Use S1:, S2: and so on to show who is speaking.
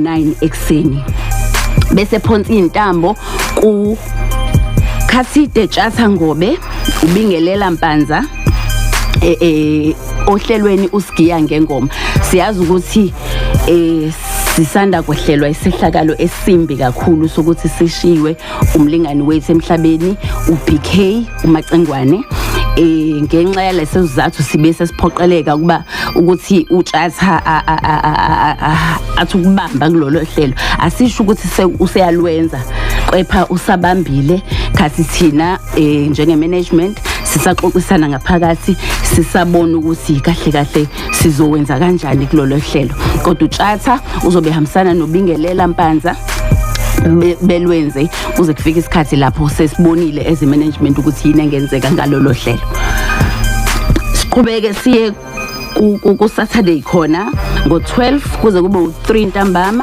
S1: 9 ekseni bese phonsi intambo ku Khaside Tshatha ngobe uBingelela Mpanza ohlelweni uSigiya Ngengoma. Siyazi ukuthi sisanda kwehlelwa isehlakalo esimbi kakhulu sokuthi sishiwe umlingani wethu emhlabeni uBK uMacengwane. Ngenxa yaleso sizathu sibese siphoqeleka kuba ukuthi uTshatha athi ukubamba kulolo hlelo asisho ukuthi useyalwenza kepha usabambile kasi thina njenge management sisaxoxisana ngaphakathi sisabona ukuthi kahle kahle sizowenza kanjani kulolo hlelo kodwa uTshatha uzobe hambisana noBingelela Mpanza belwenze kuze kufike isikhathi lapho sesibonile as management ukuthi yini engenzeka ngalolo hlelo. Siqhubeke siye ku Saturday khona ngo 12 kuze kube u3 ntambama